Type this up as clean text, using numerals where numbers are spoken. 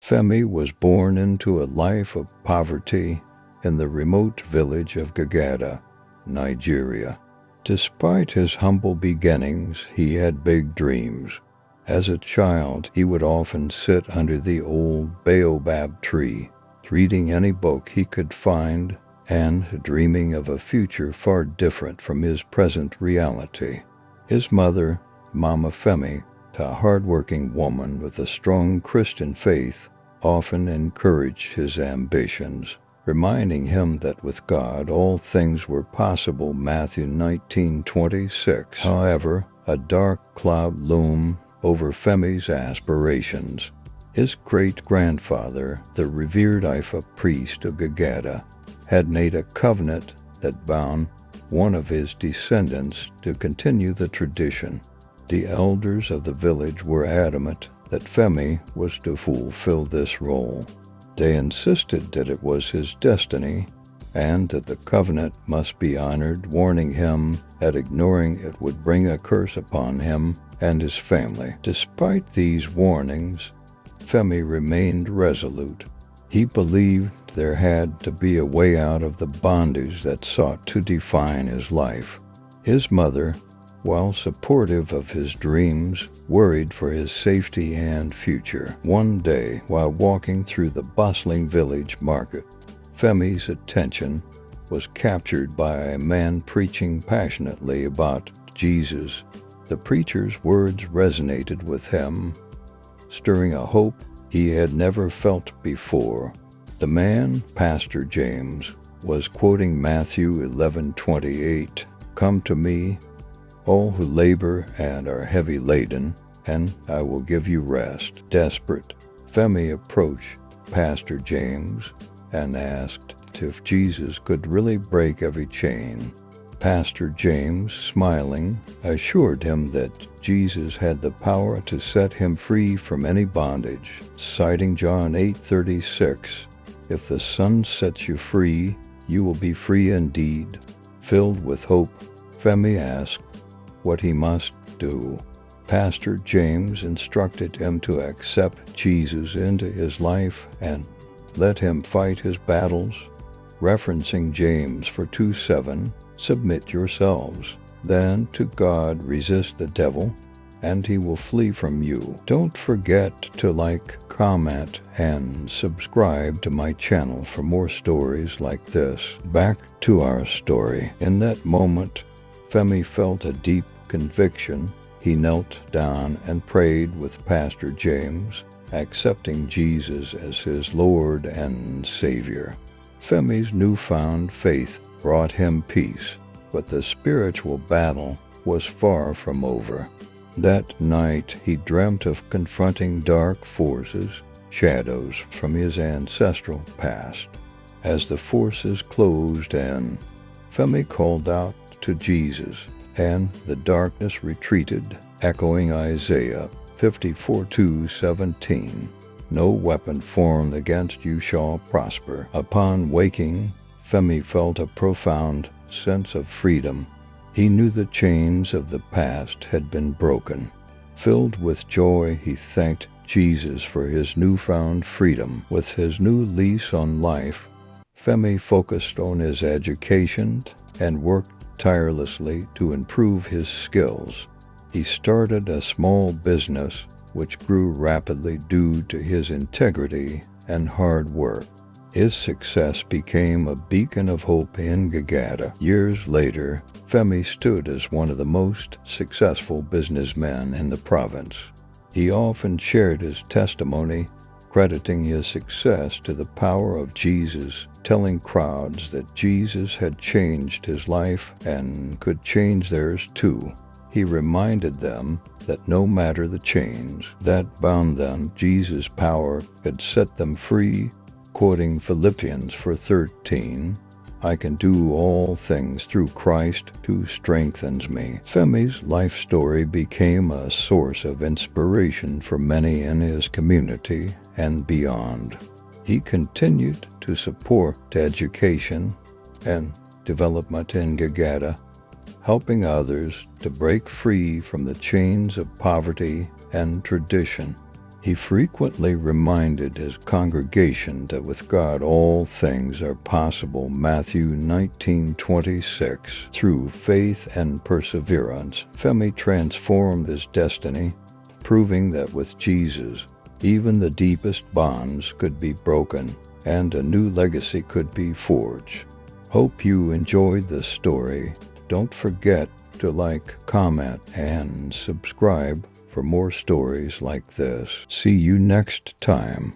Femi was born into a life of poverty in the remote village of Gagada, Nigeria. Despite his humble beginnings, he had big dreams. As a child, he would often sit under the old baobab tree, reading any book he could find and dreaming of a future far different from his present reality. His mother, Mama Femi, a hard-working woman with a strong Christian faith, often encouraged his ambitions, reminding him that with God all things were possible. Matthew 19:26. However, a dark cloud loomed over Femi's aspirations. His great-grandfather, the revered Ifa priest of Gagada, had made a covenant that bound one of his descendants to continue the tradition. The elders of the village were adamant that Femi was to fulfill this role. They insisted that it was his destiny and that the covenant must be honored, warning him that ignoring it would bring a curse upon him and his family. Despite these warnings, Femi remained resolute. He believed there had to be a way out of the bondage that sought to define his life. His mother, while supportive of his dreams, worried for his safety and future. One day, while walking through the bustling village market, Femi's attention was captured by a man preaching passionately about Jesus. The preacher's words resonated with him, stirring a hope he had never felt before. The man, Pastor James, was quoting Matthew 11:28, "Come to me, all who labor and are heavy laden, and I will give you rest." Desperate, Femi approached Pastor James and asked if Jesus could really break every chain. Pastor James, smiling, assured him that Jesus had the power to set him free from any bondage, citing John 8:36, "If the Son sets you free, you will be free indeed." Filled with hope, Femi asked what he must do. Pastor James instructed him to accept Jesus into his life and let him fight his battles, referencing James 4:2-7, "Submit yourselves, then to God resist the devil, and he will flee from you." Don't forget to like, comment, and subscribe to my channel for more stories like this. Back to our story. In that moment, Femi felt a deep conviction. He knelt down and prayed with Pastor James, accepting Jesus as his Lord and Savior. Femi's newfound faith brought him peace, but the spiritual battle was far from over. That night he dreamt of confronting dark forces, shadows from his ancestral past. As the forces closed in, Femi called out to Jesus, and the darkness retreated, echoing Isaiah 54:2-17. "No weapon formed against you shall prosper." Upon waking, Femi felt a profound sense of freedom. He knew the chains of the past had been broken. Filled with joy, he thanked Jesus for his newfound freedom. With his new lease on life, Femi focused on his education and worked tirelessly to improve his skills. He started a small business which grew rapidly due to his integrity and hard work. His success became a beacon of hope in Gagada. Years later, Femi stood as one of the most successful businessmen in the province. He often shared his testimony, crediting his success to the power of Jesus, telling crowds that Jesus had changed his life and could change theirs too. He reminded them that no matter the chains that bound them, Jesus' power had set them free, quoting Philippians 4:13, "I can do all things through Christ who strengthens me." Femi's life story became a source of inspiration for many in his community and beyond. He continued to support education and development in Gagada, helping others to break free from the chains of poverty and tradition. He frequently reminded his congregation that with God all things are possible, Matthew 19:26. Through faith and perseverance, Femi transformed his destiny, proving that with Jesus, even the deepest bonds could be broken and a new legacy could be forged. Hope you enjoyed this story. Don't forget to like, comment, and subscribe for more stories like this. See you next time.